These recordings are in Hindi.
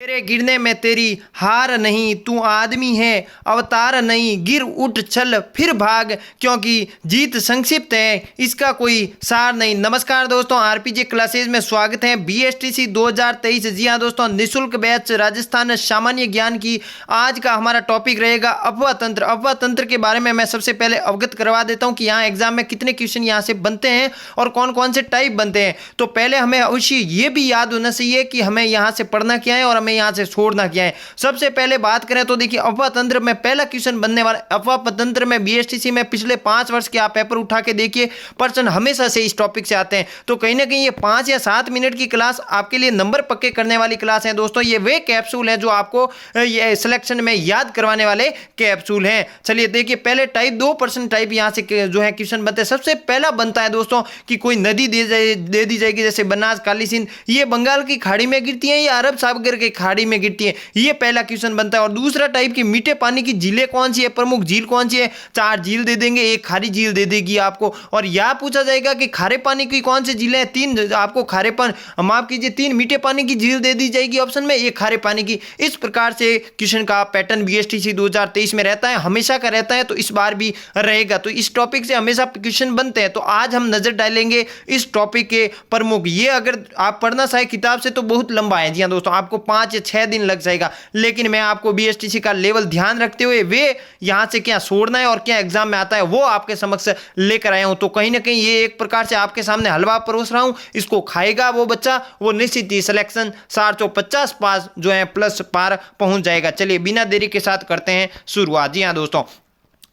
तेरे गिरने में तेरी हार नहीं, तू आदमी है अवतार नहीं, गिर उठ चल फिर भाग, क्योंकि जीत संक्षिप्त है इसका कोई सार नहीं। नमस्कार दोस्तों, आरपीजे क्लासेज में स्वागत है। बीएसटीसी 2023, जी हाँ दोस्तों, निःशुल्क बैच राजस्थान सामान्य ज्ञान की आज का हमारा टॉपिक रहेगा अफवाह तंत्र। अफवाह तंत्र के बारे में मैं सबसे पहले अवगत करवा देता हूँ कि यहाँ एग्जाम में कितने क्वेश्चन यहाँ से बनते हैं और कौन कौन से टाइप बनते हैं। तो पहले हमें अवश्य ये भी याद होना चाहिए कि हमें यहाँ से पढ़ना क्या है और हमें यहाँ से छोड़ना क्या है। सबसे पहले बात करें तो देखिए, अफवाह तंत्र में पहला क्वेश्चन बनने वाला अफवाह तंत्र में बीएसटीसी में पिछले 5 वर्ष के आप पेपर उठा के देखिए, प्रश्न हमेशा से इस टॉपिक से आते हैं। तो कहीं ना कहीं ये 5 या 7 मिनट की क्लास आपके लिए नंबर पक्के करने वाली क्लास है दोस्तों। ये वे कैप्सूल है जो आपको ये सिलेक्शन में याद करवाने वाले कैप्सूल हैं। चलिए देखिए, पहले टाइप 2 प्रश्न टाइप यहाँ से जो है क्वेश्चन बनते हैं। सबसे पहला बनता है दोस्तों कि कोई नदी दे दी जाएगी, जैसे बनास, काली सिंध, ये बंगाल की खाड़ी में गिरती है या अरब सागर के खाड़ी में गिरती है, ये पहला क्वेश्चन बनता है। और दूसरा टाइप की मीठे पानी की झीलें कौन सी है, प्रमुख झील कौन सी है, 4 झील दे देंगे, एक खारी झील दे देगी आपको। और यह पूछा जाएगा कि खारे पानी की कौन सी झीलें हैं, 3 आपको खारे पानी, माफ कीजिए 3 मीठे पानी की झील दे दी जाएगी ऑप्शन में, एक खारे पानी की। इस प्रकार से क्वेश्चन का पैटर्न बीएसटीसी 2023 में रहता है, हमेशा का रहता है, तो इस बार भी रहेगा। तो इस टॉपिक से हमेशा क्वेश्चन बनते हैं। तो आज हम नजर डालेंगे इस टॉपिक के प्रमुख। ये अगर आप पढ़ना चाहे किताब से तो बहुत लंबा है, जी हाँ दोस्तों, आपको 5 या 6 दिन लग जाएगा, लेकिन मैं आपको बीएसटीसी का लेवल ध्यान रखते हुए वे यहां से क्या छोड़ना है और क्या एग्जाम में आता है वो आपके समक्ष लेकर आया हूं। तो कहीं ना कहीं ये एक प्रकार से आपके सामने हलवा परोस रहा हूं, इसको खाएगा वो बच्चा, वो निश्चित ही सिलेक्शन 450 पास जो है प्लस पार पहुंच जाएगा। चलिए बिना देरी के साथ करते हैं शुरुआत। जी हाँ दोस्तों,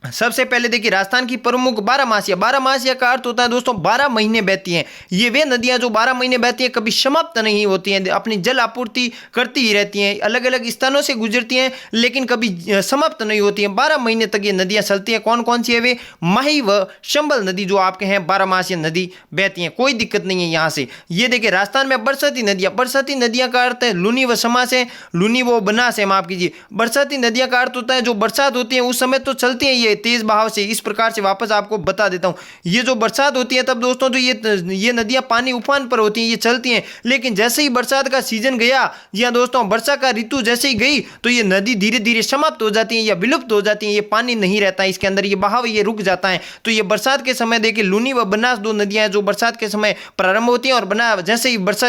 सबसे पहले देखिए, राजस्थान की प्रमुख 12 मासिया का अर्थ होता है दोस्तों 12 महीने बहती हैं। ये वे नदियां जो 12 महीने बहती हैं, कभी समाप्त नहीं होती हैं, अपनी जल आपूर्ति करती ही रहती हैं, अलग अलग स्थानों से गुजरती हैं, लेकिन कभी समाप्त नहीं होती हैं। 12 महीने तक ये नदियां चलती हैं। कौन कौन सी है वे? माही व चंबल नदी जो आपके हैं 12 मासिया नदी बहती हैं, कोई दिक्कत नहीं है यहाँ से। ये देखिए, राजस्थान में बरसाती नदियां का अर्थ है लूनी व समास है, लूनी वो बनास है, माफ कीजिए। बरसाती नदियां का अर्थ होता है जो बरसात होती है उस समय तो चलती है ये तेज बहाव से। इस प्रकार से वापस आपको बता देता हूं, ये जो बरसात होती है तब दोस्तों तो ये नदियां पानी उफान पर होती हैं, ये चलती हैं, लेकिन जैसे ही बरसात का सीजन गया या दोस्तों वर्षा का ऋतु जैसे ही गई तो ये नदी धीरे धीरे समाप्त हो जाती है या विलुप्त हो जाती है, ये पानी नहीं रहता है इसके अंदर, ये बहाव ये रुक जाता है। तो ये बरसात के समय देखिए, लूनी व बनास 2 नदियां हैं जो बरसात के समय प्रारंभ होती हैं और बना जैसे ही वर्षा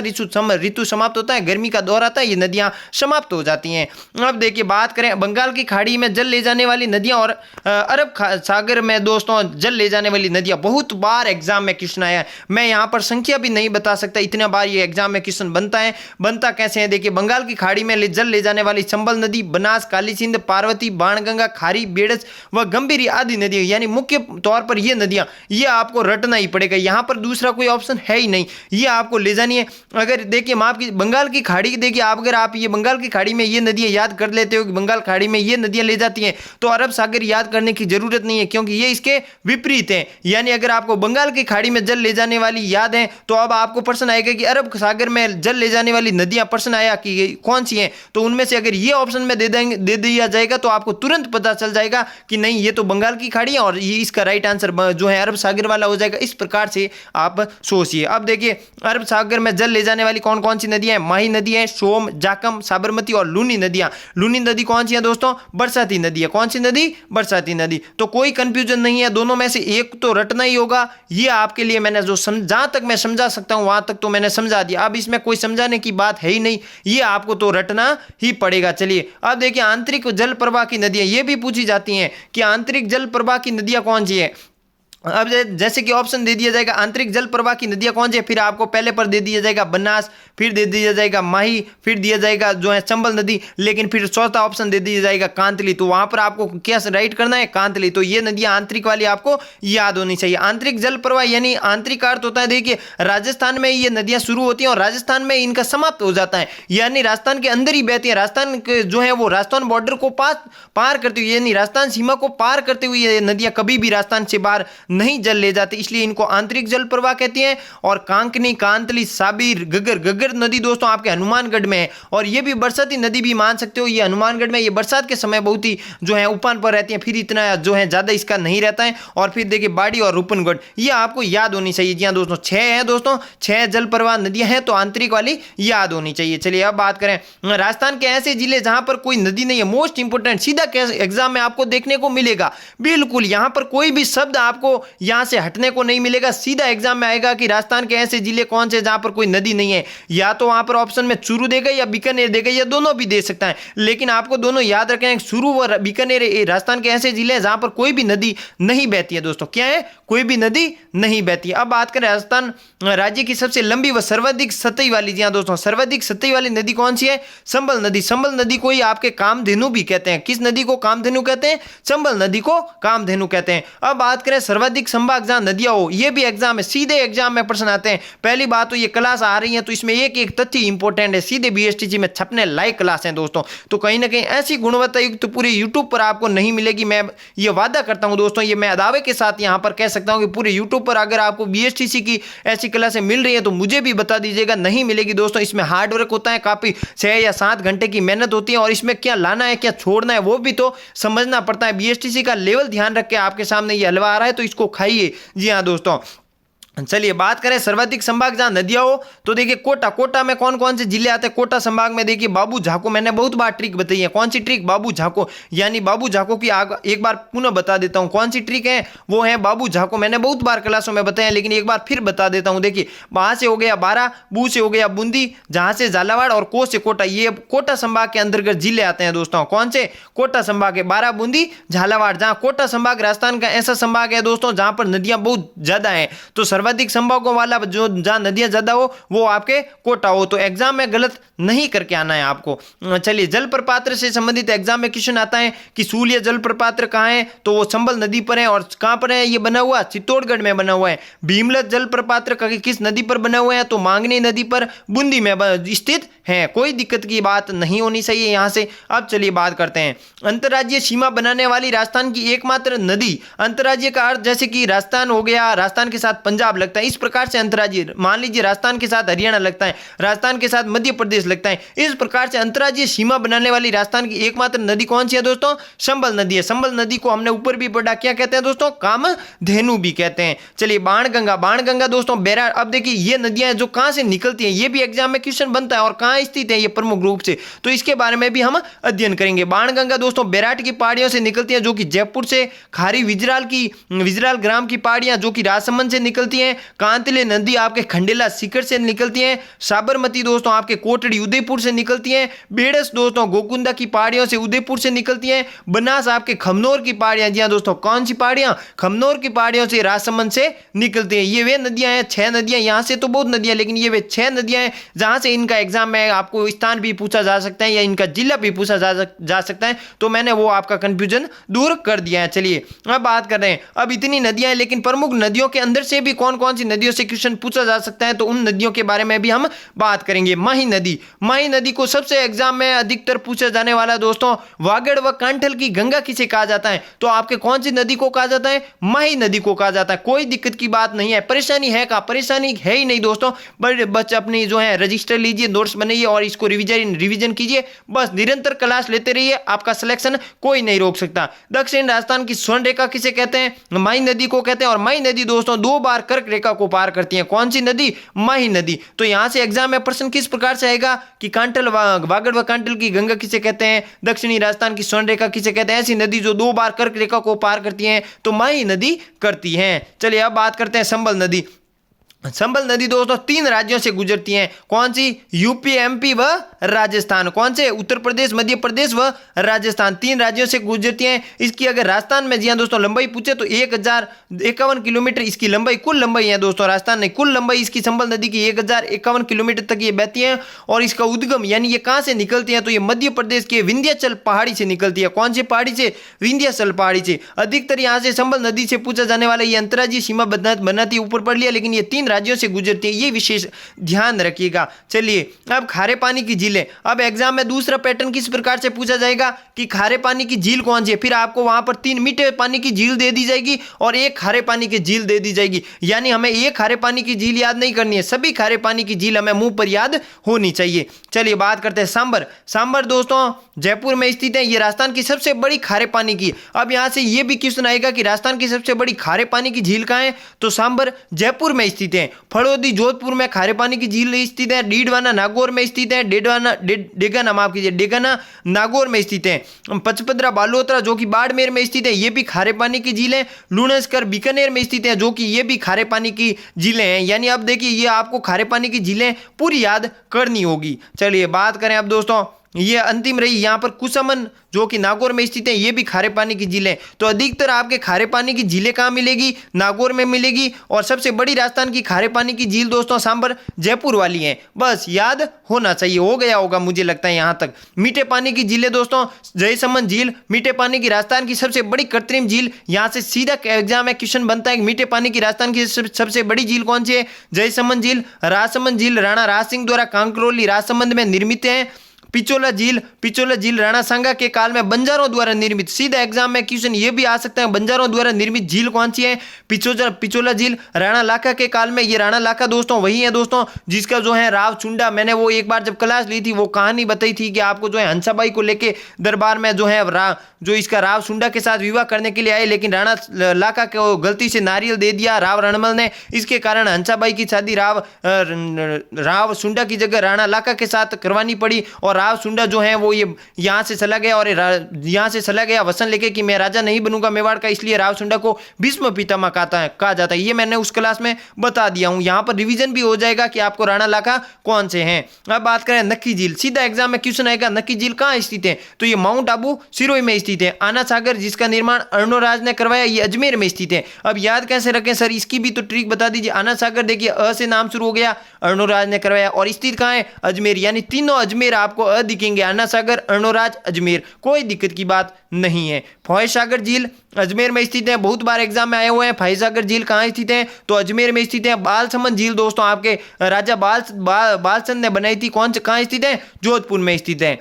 ऋतु समाप्त होता है, गर्मी का दौर आता है, ये नदियां समाप्त हो जाती हैं। अब देखिए, बात करें बंगाल की खाड़ी में जल ले जाने वाली नदियां और अरब सागर में दोस्तों जल ले जाने वाली नदियां, बहुत बार एग्जाम में क्वेश्चन आया है, मैं यहां पर संख्या भी नहीं बता सकता, इतना बार ये एग्जाम में क्वेश्चन बनता है। बनता कैसे है देखिए, बंगाल की खाड़ी में जल ले जाने वाली चंबल नदी, बनास, काली सिंध, पार्वती, बाणगंगा, खारी, बेड़स व गंभीरी आदि नदियां, यानी मुख्य तौर पर ये नदियां, ये आपको रटना ही पड़ेगा, यहां पर दूसरा कोई ऑप्शन है ही नहीं, ये आपको ले जानी है। अगर देखिए माफ की बंगाल की खाड़ी देखिए, अगर आप ये बंगाल की खाड़ी में ये नदियां याद कर लेते हो कि बंगाल खाड़ी में ये नदियां ले जाती हैं, तो अरब सागर याद करने की जरूरत नहीं है, क्योंकि ये इसके विपरीत है। यानी अगर आपको बंगाल की खाड़ी में जल ले जाने वाली याद है तो अब आपको प्रश्न आएगा कि अरब सागर में जल ले जाने वाली नदियां, प्रश्न आया कि कौन सी हैं, तो उनमें से अगर ये ऑप्शन में दे दिया जाएगा तो आपको तुरंत पता चल जाएगा कि नहीं, ये तो बंगाल की खाड़ी है और ये इसका राइट आंसर जो है अरब सागर वाला हो जाएगा। इस प्रकार से आप सोचिए। अब देखिए, अरब सागर में जल ले जाने वाली कौन कौन सी नदियां हैं? माही नदी है, सोम, जाकम, साबरमती और लूनी नदियां। लूनी नदी कौन सी है दोस्तों? बरसाती नदी है। कौन सी नदी? बरसाती नदी। तो कोई कंफ्यूजन नहीं है, दोनों में से एक तो रटना ही होगा। ये आपके लिए मैंने जो जहां तक मैं समझा सकता हूं वहां तक तो मैंने समझा दिया, अब इसमें कोई समझाने की बात है ही नहीं, ये आपको तो रटना ही पड़ेगा। चलिए अब देखिए, आंतरिक जल प्रवाह की नदियां, ये भी पूछी जाती हैं कि आंतरिक जल प्रवाह की नदियां कौन सी है। अब जैसे कि ऑप्शन दे दिया जाएगा आंतरिक जल प्रवाह की नदियां कौन सी है, फिर आपको पहले पर दे दिया जाएगा बनास, फिर दे दिया जाएगा माही, फिर दिया जाएगा जो है चंबल नदी, लेकिन फिर चौथा ऑप्शन दे दिया जाएगा कांतली। तो वहां पर आपको क्या राइट करना है? कांतली। तो ये नदियां आंतरिक वाली आपको याद होनी चाहिए। आंतरिक जल प्रवाह यानी आंतरिक अर्थ होता है, देखिए राजस्थान में ये नदियां शुरू होती हैं और राजस्थान में इनका समाप्त हो जाता है, यानी राजस्थान के अंदर ही बहती है। राजस्थान जो है वो राजस्थान बॉर्डर को पार करती हुई, यानी राजस्थान सीमा को पार करते हुए ये नदियां कभी भी राजस्थान से बाहर नहीं जल ले जाते, इसलिए इनको आंतरिक जल प्रवाह कहते हैं। और कांकनी, कांतली, साबिर, गगर, गगर नदी दोस्तों आपके हनुमानगढ़ में है, और ये भी बरसाती नदी भी मान सकते हो। ये हनुमानगढ़ में ये बरसात के समय बहुत ही जो है उफान पर रहती है, फिर इतना जो है ज्यादा इसका नहीं रहता है। और फिर देखिए बाड़ी और रूपनगढ़, ये आपको याद होनी चाहिए। जी हाँ दोस्तों, 6 है दोस्तों, 6 जल प्रवाह नदियां हैं, तो आंतरिक वाली याद होनी चाहिए। चलिए अब बात करें राजस्थान के ऐसे जिले जहां पर कोई नदी नहीं है, मोस्ट इंपोर्टेंट, सीधा एग्जाम में आपको देखने को मिलेगा। बिल्कुल यहां पर कोई भी शब्द आपको यहां से हटने को नहीं मिलेगा, सीधा एग्जाम में आएगा कि राजस्थान के ऐसे जिले कौन से जहां पर कोई नदी नहीं है। या तो वहां पर ऑप्शन में चूरू देगा या बीकानेर देगा, या दोनों भी दे सकता है, लेकिन आपको दोनों याद रखें। चूरू और बीकानेर राजस्थान के ऐसे जिले हैं जहां पर कोई भी नदी नहीं बहती है दोस्तों। क्या है? कोई भी नदी नहीं बहती है। अब बात करें राजस्थान राज्य की सबसे लंबी व सर्वाधिक सतही वाली, जी हाँ दोस्तों, सर्वाधिक सतही वाली नदी कौन सी है? संबल नदी। संबल नदी को ही आपके कामधेनु भी कहते हैं। किस नदी को कामधेनु कहते हैं? संबल नदी को कामधेनु कहते हैं। अब बात करें सर्वाधिक संभाग जहां नदियां हो, ये भी एग्जाम है, सीधे एग्जाम में प्रश्न आते हैं। पहली बात तो ये क्लास आ रही है, तो इसमें एक एक तथ्य इंपॉर्टेंट है, सीधे बीएसटीसी में छपने लायक क्लास है दोस्तों। तो कहीं ना कहीं ऐसी गुणवत्ता युक्त तो पूरे यूट्यूब पर आपको नहीं मिलेगी। मैं ये वादा करता हूं दोस्तों, ये मैं दावे के साथ यहां पर कह सकता हूं कि पूरे यूट्यूब पर अगर आपको बीएसटीसी की ऐसी क्लासें मिल रही है तो मुझे भी बता दीजिएगा। नहीं मिलेगी दोस्तों, इसमें हार्ड वर्क होता है, काफी 6 या 7 घंटे की मेहनत होती है, और इसमें क्या लाना है क्या छोड़ना है वो भी तो समझना पड़ता है। बीएसटीसी का लेवल ध्यान रख के आपके सामने ये हलवा आ रहा है, तो इसको खाइए। जी हाँ दोस्तों, चलिए बात करें सर्वाधिक संभाग जहां नदियां हो, तो देखिए कोटा। कोटा में कौन कौन से जिले आते हैं? कोटा संभाग में देखिए बाबू झाको, मैंने बहुत बार ट्रिक बताई है। कौन सी ट्रिक? बाबू झाको, यानी बाबू झाको की एक बार पुनः बता देता हूं। कौन सी ट्रिक है? वो है बाबू झाको। मैंने बहुत बार क्लासों में बताया, लेकिन एक बार फिर बता देता हूं। देखिए वहां से हो गया बारा, बू से हो गया बूंदी, जहां से झालावाड़, और को से कोटा। ये कोटा संभाग के अंतर्गत जिले आते हैं दोस्तों। कौन से? कोटा संभाग के बारा, बूंदी, झालावाड़। जहां कोटा संभाग राजस्थान का ऐसा संभाग है दोस्तों जहां पर नदियां बहुत ज्यादा है, तो सर्वाधिक संभागों वाला जो जहां नदियां ज्यादा हो वो आपके कोटा हो। तो एग्जाम में गलत नहीं करके आना है आपको। चलिए जलप्रपात से संबंधित एग्जाम में क्वेश्चन आता है कि सूर्य जलप्रपात कहां है, तो वो संबल नदी पर है। और कहां पर है ये बना हुआ? चित्तौड़गढ़ में बना हुआ है। भीमलत जलप्रपात किस नदी पर बना हुआ है? तो मांगनी नदी पर, बूंदी में स्थित है। कोई दिक्कत की बात नहीं होनी चाहिए यहां से। अब चलिए बात करते हैं अंतर्राज्यीय सीमा बनाने वाली राजस्थान की एकमात्र नदी। अंतर्राज्यीय का अर्थ जैसे कि राजस्थान हो गया, राजस्थान के साथ पंजाब लगता है, इस प्रकार से अंतर्राज्यीय। मान लीजिए राजस्थान के साथ हरियाणा लगता है, राजस्थान के साथ मध्य प्रदेश लगता है, इस प्रकार से अंतर्राज्यीय सीमा बनाने वाली राजस्थान की एकमात्र नदी कौन सी है दोस्तों? संबल नदी है। संबल नदी को हमने ऊपर भी पढ़ा, क्या कहते हैं दोस्तों? कामधेनु भी कहते हैं। चलिए बाणगंगा। बाणगंगा दोस्तों बैराट। अब देखिए ये नदियां जो कहां से निकलती हैं, ये भी एग्जाम में क्वेश्चन बनता है, और कहां स्थित है ये प्रमुख रूप से, तो इसके बारे में भी हम अध्ययन करेंगे। बाणगंगा दोस्तों बैराट की पहाड़ियों से निकलती है, जो कि जयपुर से, खारी विजराल ग्राम की पहाड़ियां जो कि राजसमंद से निकलती हैं। कांतले नदी आपके खंडेला शिखर से निकलती है। साबरमती दोस्तों आपके कोटड़ी उदयपुर से निकलती है। बेड़स दोस्तों गोकुंदा की पहाड़ियों से उदयपुर से निकलती है। बनास आपके खमनोर की पहाड़ियां, जी हां दोस्तों, कौन सी पहाड़ियां? खमनोर की पहाड़ियों से राजसमंद से निकलती हैं। ये वे नदियां हैं, 6 नदियां। यहां से तो बहुत नदियां, लेकिन ये वे 6 नदियां हैं जहां से इनका एग्जाम में आपको स्थान भी पूछा जा सकता है या इनका जिला भी पूछा जा सकता है। तो मैंने वो आपका कंफ्यूजन दूर कर दिया है। चलिए अब बात कर रहे हैं, अब इतनी नदियां हैं, लेकिन प्रमुख नदियों के अंदर से भी कौन कौन सी नदियों से क्वेश्चन पूछा जा सकता है, तो उन नदियों के बारे में भी हम बात करेंगे। माही नदी। माही नदी को सबसे एग्जाम में अधिकतर पूछा जाने वाला दोस्तों, वागड़ व कांठल की गंगा किसे कहा जाता है? तो आपके कौन सी नदी को कहा जाता है? माही नदी को कहा जाता है। कोई दिक्कत की बात नहीं है। परेशानी है का? परेशानी है ही नहीं दोस्तों, बस अपनी जो है रजिस्टर लीजिए, नोट्स बनाइए और इसको रिवीजन कीजिए। बस निरंतर क्लास लेते रहिए, आपका सिलेक्शन कोई नहीं रोक सकता। दक्षिण राजस्थान की स्वर्ण रेखा किसे कहते हैं? माही नदी को कहते हैं। और माही नदी दोस्तों 2 बार कर्क रेखा को पार करती है। कौन सी नदी? माही नदी। तो यहां से एग्जाम में प्रश्न किस प्रकार से आएगा कि वागड़ व कांठल की गंगा किसे कहते हैं? दक्षिणी राजस्थान की स्वर्ण रेखा किसे कहते हैं? ऐसी नदी जो 2 बार कर्क रेखा को पार करती है, तो माही नदी करती है। चलिए अब बात करते हैं संबल नदी। संबल नदी दोस्तों 3 राज्यों से गुजरती हैं। कौन सी? यूपी, एमपी व राजस्थान। कौन से? उत्तर प्रदेश, मध्य प्रदेश व राजस्थान। 3 राज्यों से गुजरती हैं। इसकी अगर राजस्थान में जी दोस्तों लंबाई पूछे तो 1051 किलोमीटर इसकी लंबाई, कुल लंबाई है दोस्तों। राजस्थान ने कुल लंबाई इसकी संबल नदी की 1051 किलोमीटर तक ये बहती है। और इसका उद्गम यानी ये कहां से निकलती है, तो ये मध्य प्रदेश के विंध्याचल पहाड़ी से निकलती है। कौन सी पहाड़ी से? विंध्याचल पहाड़ी से। अधिकतर यहां से संबल नदी से पूछा जाने वाला ये अंतर्राज्यीय सीमा बनाती, ऊपर पढ़ लिया, लेकिन ये 3 राज्यों से गुजरती है, ये विशेष ध्यान रखिएगा। चलिए अब खारे पानी की झीलें। अब एग्जाम में दूसरा पैटर्न किस प्रकार से पूछा जाएगा कि खारे पानी की झील कौन सी है, फिर आपको वहां पर 3 मीठे पानी की झील दे दी जाएगी और 1 खारे पानी की झील दे दी जाएगी। यानी हमें 1 खारे पानी की झील याद नहीं करनी है, सभी खारे पानी की झील हमें मुंह पर याद होनी चाहिए। चलिए बात करते हैं सांबर। सांबर दोस्तों जयपुर में स्थित है, ये राजस्थान की सबसे बड़ी खारे पानी की। अब यहां से ये भी क्वेश्चन आएगा कि राजस्थान की सबसे बड़ी खारे पानी की झील कहां है, तो सांबर जयपुर में स्थित है। फड़ौदी जोधपुर में खारे पानी की झील स्थित है। डीडवाना नागौर में स्थित है। डेगाना माफ कीजिए डेगाना नागौर में स्थित है। पचपदरा बालोतरा जो कि बाड़मेर में स्थित है, ये भी खारे पानी की झील है। लुणस्कर बीकानेर में स्थित है, जो कि ये भी खारे पानी की झीलें हैं। यानी अब देखिए ये आपको खारे पानी की झीलें पूरी याद करनी होगी। चलिए बात करें अब दोस्तों, ये अंतिम रही यहां पर कुसमन जो कि नागौर में स्थित है, ये भी खारे पानी की झीलें। तो अधिकतर आपके खारे पानी की झीलें कहां मिलेगी, नागौर में मिलेगी। और सबसे बड़ी राजस्थान की खारे पानी की झील दोस्तों सांबर जयपुर वाली है। बस याद होना चाहिए, हो गया होगा मुझे लगता है यहां तक। मीठे पानी की झीलें दोस्तों जयसमंद झील मीठे पानी की राजस्थान की सबसे बड़ी कृत्रिम झील। यहां से सीधा एग्जाम में क्वेश्चन बनता है मीठे पानी की राजस्थान की सबसे बड़ी झील कौन सी है, जयसमंद झील। राजसमंद झील राणा राज सिंह द्वारा कांकरोली राजसमंद में निर्मित है। पिचोला झील राणा सांगा के काल में बंजारों द्वारा निर्मित। सीधा एग्जाम में क्वेश्चन ये भी आ सकता है बंजारों द्वारा निर्मित झील कौन सी है, पिचोला झील राणा लाखा के काल में। ये राणा लाखा दोस्तों वही है दोस्तों जिसका जो है राव चुंडा, मैंने वो एक बार जब क्लास ली थी वो कहानी बताई थी कि आपको जो है हंसाबाई को लेके दरबार में जो है जो इसका राव सुंडा के साथ विवाह करने के लिए आए, लेकिन राणा लाखा को गलती से नारियल दे दिया राव रणमल ने। इसके कारण हंसाबाई की शादी राव सुंडा की जगह राणा लाखा के साथ करवानी पड़ी। और राव सुंडा जो है वो ये यहाँ से चला गया और यहाँ से चला गया वसन लेके कि मैं राजा नहीं बनूंगा मेवाड़ का, इसलिए राव सुंडा को भीष्म पितामह कहा जाता है। ये मैंने उस क्लास में बता दिया हूँ, यहाँ पर रिवीजन भी हो जाएगा कि आपको राणा लाखा कौन से हैं। अब बात करें नक्की झील। सीधा एग्जाम में क्वेश्चन आएगा नक्की झील कहाँ स्थित है, तो ये माउंट आबू सिरोही में स्थित है। आना सागर जिसका निर्माण अर्णोराज ने करवाया, ये अजमेर में स्थित है। अब याद कैसे रखें सर, इसकी भी तो ट्रिक बता दीजिए। आना सागर देखिए अ से नाम शुरू हो गया, अर्णोराज ने करवाया, और स्थित कहाँ है, अजमेर। यानी तीनों अजमेर आपको अ दिखेंगे, आना सागर अर्णोराज अजमेर, कोई दिक्कत की बात नहीं है। फॉय सागर झील अजमेर में स्थित है, बहुत बार एग्जाम में आए हुए हैं। फॉय सागर झील कहाँ स्थित है, तो अजमेर में स्थित है। बालसमंद झील दोस्तों आपके राजा बालचंद ने बनाई थी, कौन से कहाँ स्थित है, जोधपुर में स्थित है।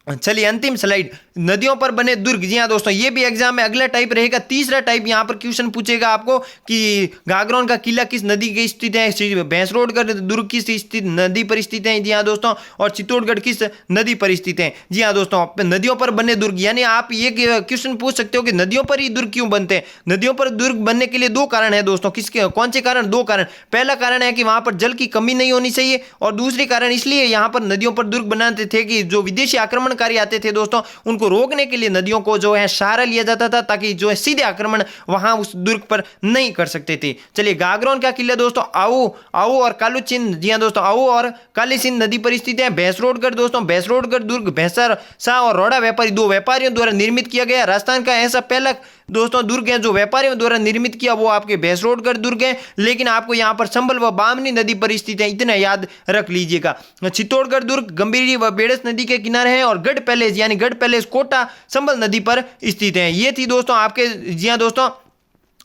चलिए अंतिम स्लाइड, नदियों पर बने दुर्ग। जी हाँ दोस्तों ये भी एग्जाम में अगला टाइप रहेगा। तीसरा टाइप यहाँ पर क्वेश्चन पूछेगा आपको कि गागरोन का किला किस नदी के स्थित है, भैंसरोडगढ़ दुर्ग किस स्थित नदी पर स्थित है, जी हाँ दोस्तों, और चित्तौड़गढ़ किस नदी पर स्थित है। जी हाँ दोस्तों नदियों पर बने दुर्ग, यानी आप ये क्वेश्चन पूछ सकते हो कि नदियों पर ही दुर्ग क्यों बनते हैं। नदियों पर दुर्ग बनने के लिए 2 कारण है दोस्तों। किसके कौन से कारण, 2 कारण। पहला कारण है कि वहां पर जल की कमी नहीं होनी चाहिए, और दूसरी कारण इसलिए यहाँ पर नदियों पर दुर्ग बनाते थे कि जो विदेशी आक्रमणकारी आते थे दोस्तों उनको रोकने के लिए नदियों को जो है सहारा लिया जाता था, ताकि जो है सीधे आक्रमण वहां उस दुर्ग पर नहीं कर सकते थे। चलिए गागरोन का किला दोस्तों आओ और कालूसिंध, जी हां दोस्तों आओ और कालीसिंध नदी पर स्थित है। भैंसरोडगढ़ दोस्तों भैंसरोडगढ़ दुर्ग भैंसर शाह और रोड़ा व्यापारी 2 व्यापारियों द्वारा निर्मित किया गया। राजस्थान का ऐसा पहला दोस्तों दुर्ग है जो व्यापारियों द्वारा निर्मित किया, वो आपके भैंसरोडगढ़ दुर्ग है। लेकिन आपको यहां पर संबल व बामनी नदी पर स्थित है, इतना याद रख लीजिएगा। चित्तौड़गढ़ दुर्ग गंभीरी व बेड़स नदी के किनारे है, और गढ़ पैलेस यानी गढ़ पैलेस कोटा संबल नदी पर स्थित है। ये थी दोस्तों आपके, जी हां दोस्तों,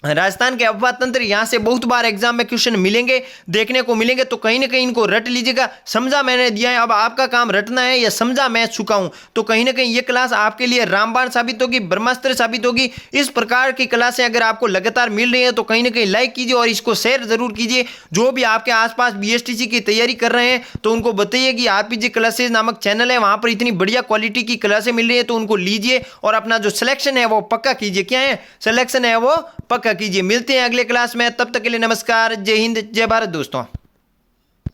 राजस्थान के अफवाह तंत्र। यहां से बहुत बार एग्जाम में क्वेश्चन मिलेंगे, देखने को मिलेंगे, तो कहीं ना कहीं इनको रट लीजिएगा। समझा मैंने दिया है, अब आपका काम रटना है, या समझा मैं चुका हूं, तो कहीं ना कहीं ये क्लास आपके लिए रामबाण साबित होगी, ब्रह्मास्त्र साबित होगी। इस प्रकार की क्लासें अगर आपको लगातार मिल रही है तो कहीं ना कहीं लाइक कीजिए और इसको शेयर जरूर कीजिए। जो भी आपके आसपास BSTC की तैयारी कर रहे हैं तो उनको बताइए कि RPG क्लासेज नामक चैनल है, वहां पर इतनी बढ़िया क्वालिटी की क्लासें मिल रही है, तो उनको लीजिए और अपना जो सिलेक्शन है वो पक्का कीजिए। क्या है सिलेक्शन है वो पक्का कीजिए। मिलते हैं अगले क्लास में, तब तक के लिए नमस्कार, जय हिंद, जय भारत दोस्तों।